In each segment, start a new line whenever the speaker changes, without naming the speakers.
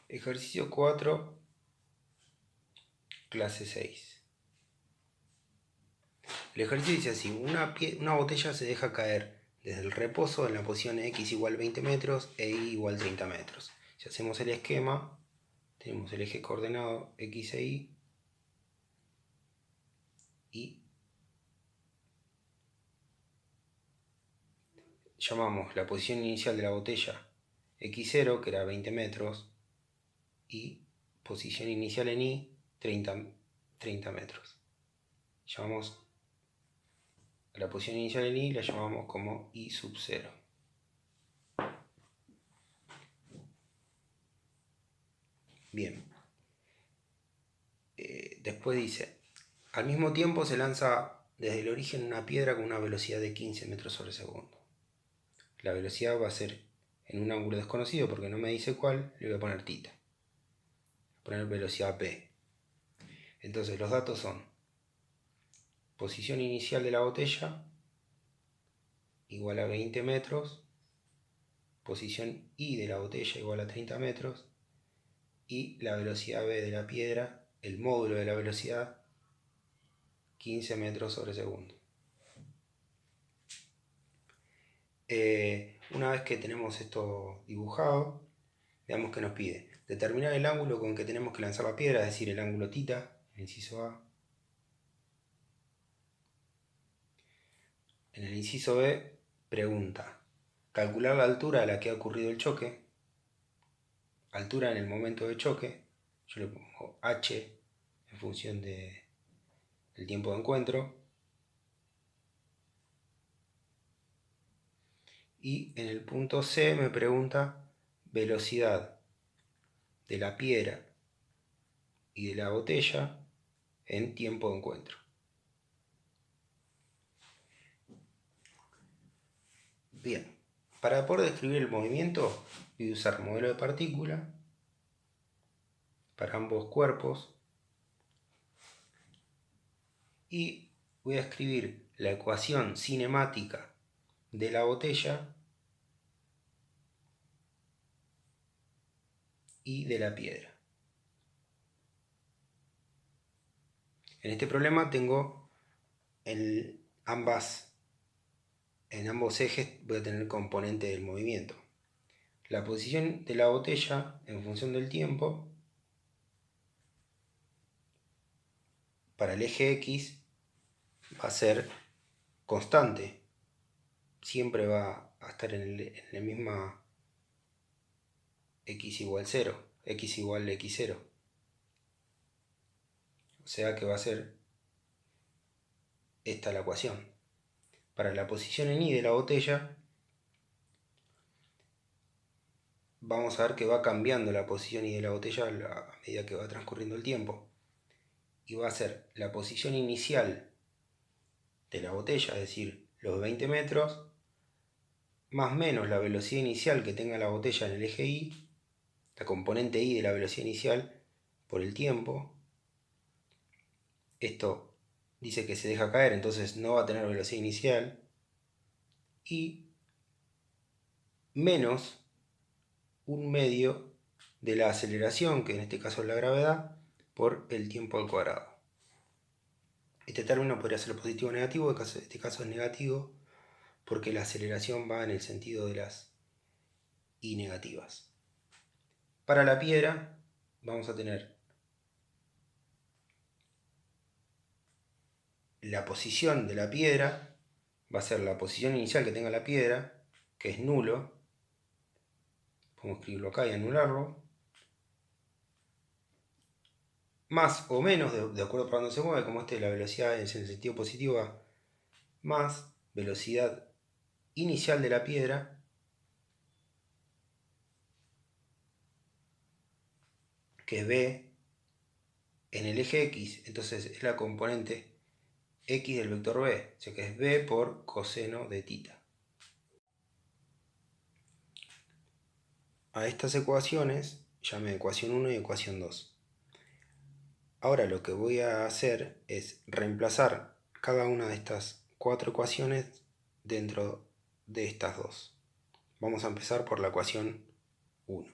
Ejercicio 4, clase 6. El ejercicio dice así: una botella se deja caer desde el reposo en la posición x igual 20 metros e y igual 30 metros. Si hacemos el esquema, tenemos el eje coordenado x e y llamamos la posición inicial de la botella x0, que era 20 metros, y posición inicial en y 30 metros. Llamamos a la posición inicial en y, la llamamos como y sub 0. Bien. Después dice: al mismo tiempo se lanza desde el origen una piedra con una velocidad de 15 metros sobre segundo. La velocidad va a ser en un ángulo desconocido porque no me dice cuál, le voy a poner θ. Voy a poner velocidad p. Entonces los datos son: posición inicial de la botella igual a 20 metros, posición y de la botella igual a 30 metros, y la velocidad v de la piedra, el módulo de la velocidad, 15 metros sobre segundo. Una vez que tenemos esto dibujado, veamos que nos pide determinar el ángulo con que tenemos que lanzar la piedra, es decir, el ángulo θ, el inciso A. En el inciso B pregunta: calcular la altura a la que ha ocurrido el choque, altura en el momento de choque, yo le pongo h en función del tiempo de encuentro, y en el punto C me pregunta velocidad de la piedra y de la botella en tiempo de encuentro. Bien, para poder describir el movimiento voy a usar modelo de partícula para ambos cuerpos y voy a escribir la ecuación cinemática de la botella y de la piedra. En este problema tengo en ambos ejes voy a tener componente del movimiento. La posición de la botella en función del tiempo para el eje X va a ser constante, siempre va a estar en la misma x igual 0, x igual x0. O sea que va a ser esta la ecuación. Para la posición en y de la botella, vamos a ver que va cambiando la posición y de la botella a medida que va transcurriendo el tiempo. Y va a ser la posición inicial de la botella, es decir, los 20 metros, más menos la velocidad inicial que tenga la botella en el eje y, la componente y de la velocidad inicial por el tiempo. Esto dice que se deja caer, entonces no va a tener velocidad inicial, y menos un medio de la aceleración, que en este caso es la gravedad, por el tiempo al cuadrado. Este término podría ser positivo o negativo, en este caso es negativo, porque la aceleración va en el sentido de las y negativas. Para la piedra vamos a tener la posición de la piedra, va a ser la posición inicial que tenga la piedra, que es nulo. Podemos escribirlo acá y anularlo. Más o menos, de acuerdo para dónde se mueve, como la velocidad es en el sentido positivo, más velocidad inicial de la piedra, que es b, en el eje x, entonces es la componente x del vector b, o sea que es b por coseno de θ. A estas ecuaciones llamé ecuación 1 y ecuación 2. Ahora lo que voy a hacer es reemplazar cada una de estas cuatro ecuaciones dentro de estas 2. Vamos a empezar por la ecuación 1.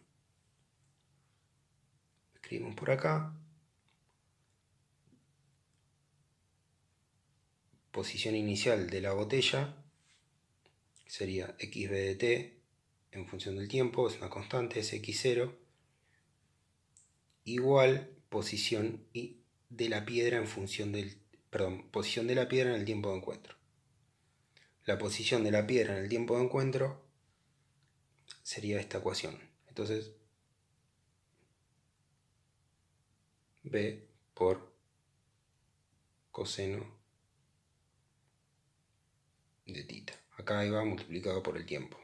escribimos por acá. Posición inicial de la botella sería xb de t en función del tiempo, es una constante, es x0, igual posición de la piedra en función del, posición de la piedra en el tiempo de encuentro. La posición de la piedra en el tiempo de encuentro sería esta ecuación. Entonces, B por coseno de tita. Acá ahí va multiplicado por el tiempo.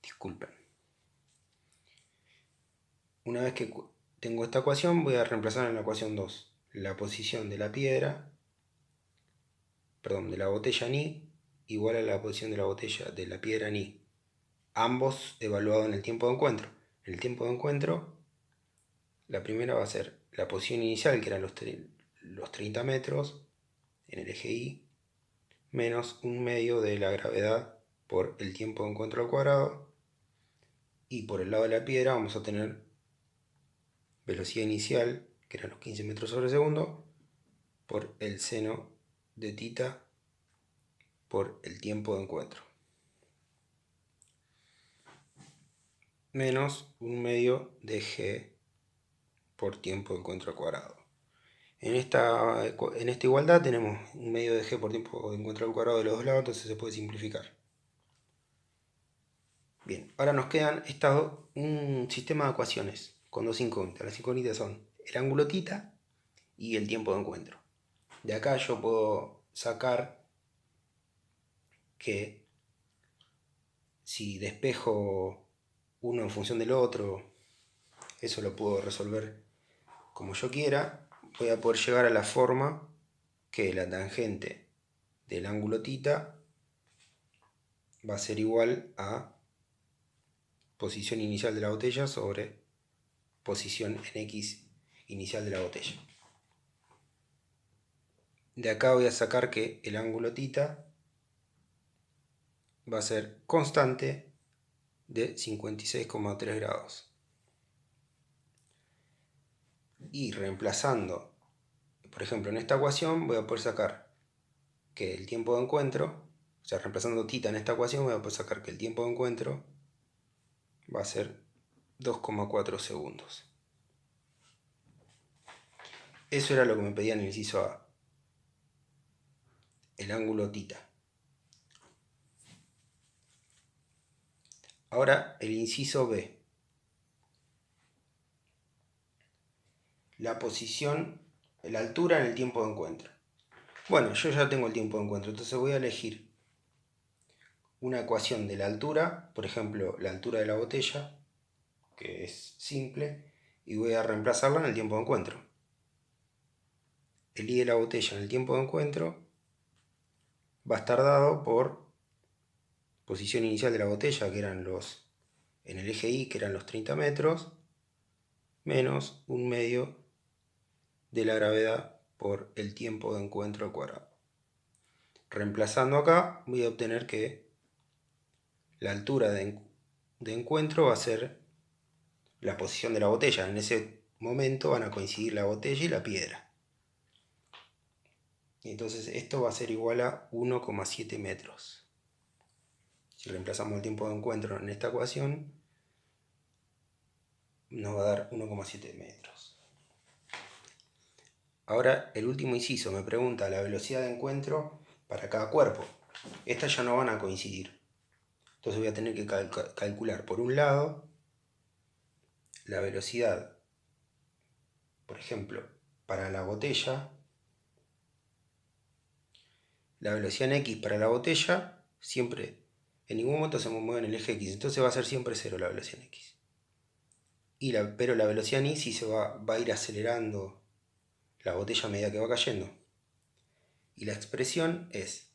Disculpen. Una vez que tengo esta ecuación, voy a reemplazar en la ecuación 2 la posición de la piedra, de la botella en I, igual a la posición de la botella de la piedra en I. Ambos evaluados en el tiempo de encuentro. En el tiempo de encuentro, la primera va a ser la posición inicial, que eran los 30 metros en el eje Y, menos 1/2 de la gravedad por el tiempo de encuentro al cuadrado. Y por el lado de la piedra vamos a tener velocidad inicial, que eran los 15 metros sobre segundo, por el seno de tita por el tiempo de encuentro. Menos 1/2 de g por tiempo de encuentro al cuadrado. En esta igualdad tenemos 1/2 de g por tiempo de encuentro al cuadrado de los dos lados, entonces se puede simplificar. Bien, ahora nos quedan un sistema de ecuaciones con dos incógnitas. Las incógnitas son el ángulo θ y el tiempo de encuentro. De acá yo puedo sacar que si despejo uno en función del otro, eso lo puedo resolver como yo quiera. Voy a poder llegar a la forma que la tangente del ángulo θ va a ser igual a posición inicial de la botella sobre posición en x inicial de la botella. De acá voy a sacar que el ángulo θ va a ser constante de 56,3 grados. Y reemplazando, por ejemplo, en esta ecuación voy a poder sacar que el tiempo de encuentro, o sea, reemplazando θ en esta ecuación, voy a poder sacar que el tiempo de encuentro va a ser 2,4 segundos. Eso era lo que me pedía en el inciso A, el ángulo θ. Ahora el inciso B. La posición, la altura en el tiempo de encuentro. Bueno, yo ya tengo el tiempo de encuentro, entonces voy a elegir una ecuación de la altura, por ejemplo, la altura de la botella, que es simple, y voy a reemplazarla en el tiempo de encuentro. El I de la botella en el tiempo de encuentro va a estar dado por posición inicial de la botella, que eran en el eje Y, que eran los 30 metros, menos 1/2 de la gravedad por el tiempo de encuentro al cuadrado. Reemplazando acá, voy a obtener que la altura de encuentro va a ser la posición de la botella. En ese momento van a coincidir la botella y la piedra. Y entonces esto va a ser igual a 1,7 metros. Si reemplazamos el tiempo de encuentro en esta ecuación, nos va a dar 1,7 metros. Ahora el último inciso me pregunta la velocidad de encuentro para cada cuerpo. Estas ya no van a coincidir. Entonces voy a tener que calcular por un lado la velocidad, por ejemplo, para la botella, la velocidad en x para la botella siempre, en ningún momento se mueve en el eje x, entonces va a ser siempre 0 la velocidad en x. Pero la velocidad en y sí se va a ir acelerando la botella a medida que va cayendo. Y la expresión es,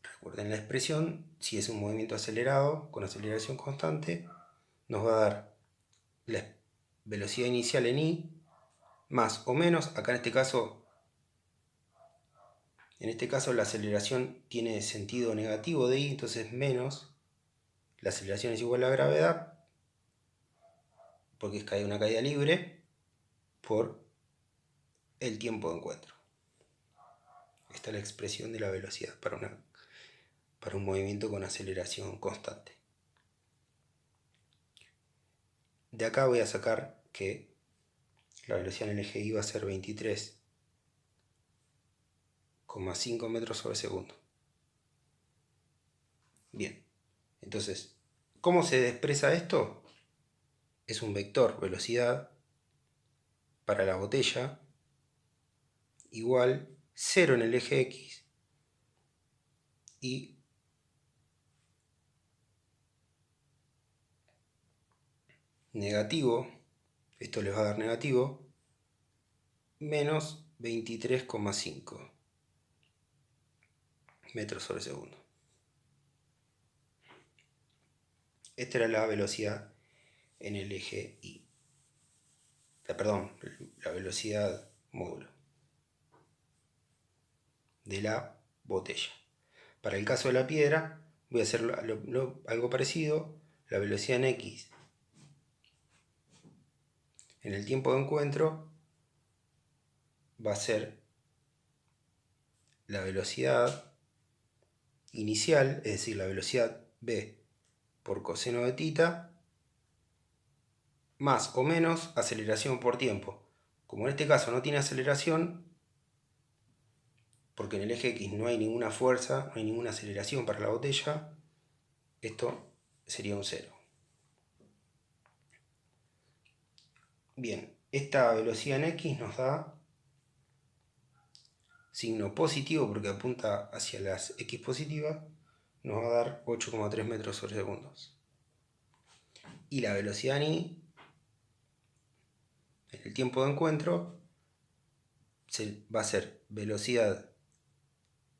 recuerden la expresión, si es un movimiento acelerado con aceleración constante, nos va a dar la velocidad inicial en y más o menos, acá en este caso la aceleración tiene sentido negativo de y, entonces menos, la aceleración es igual a la gravedad, porque es una caída libre por el tiempo de encuentro. Esta es la expresión de la velocidad para un movimiento con aceleración constante. De acá voy a sacar que la velocidad en el eje Y va a ser 23,5 metros sobre segundo. Bien, entonces, ¿cómo se expresa esto? Es un vector velocidad para la botella igual 0 en el eje X y negativo, esto les va a dar negativo, menos 23,5 metros sobre segundo. Esta era la velocidad en el eje Y. Perdón, la velocidad módulo de la botella. Para el caso de la piedra, voy a hacer algo parecido. La velocidad en X en el tiempo de encuentro va a ser la velocidad inicial, es decir, la velocidad v por coseno de θ, más o menos aceleración por tiempo. Como en este caso no tiene aceleración, porque en el eje X no hay ninguna fuerza, no hay ninguna aceleración para la botella, esto sería un 0. Bien, esta velocidad en X nos da signo positivo porque apunta hacia las X positivas, nos va a dar 8,3 metros sobre segundos. Y la velocidad en Y, en el tiempo de encuentro, va a ser velocidad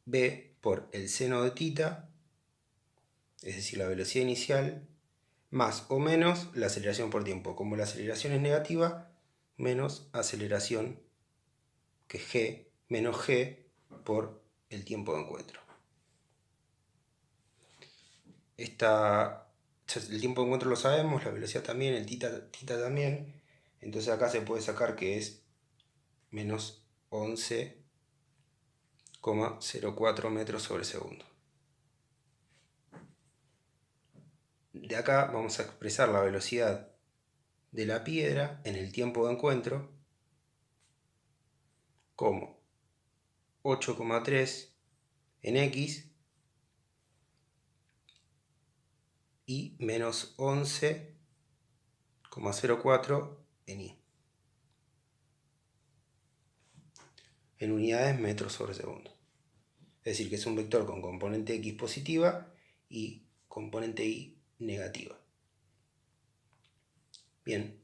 v por el seno de θ, es decir, la velocidad inicial, más o menos la aceleración por tiempo. Como la aceleración es negativa, menos aceleración, que es g, menos g por el tiempo de encuentro. El tiempo de encuentro lo sabemos, la velocidad también, el θ también. Entonces acá se puede sacar que es menos 11,04 metros sobre segundo. De acá vamos a expresar la velocidad de la piedra en el tiempo de encuentro como 8,3 en X y menos 11,04 en Y. En unidades metros sobre segundo. Es decir, que es un vector con componente X positiva y componente Y negativa. Bien.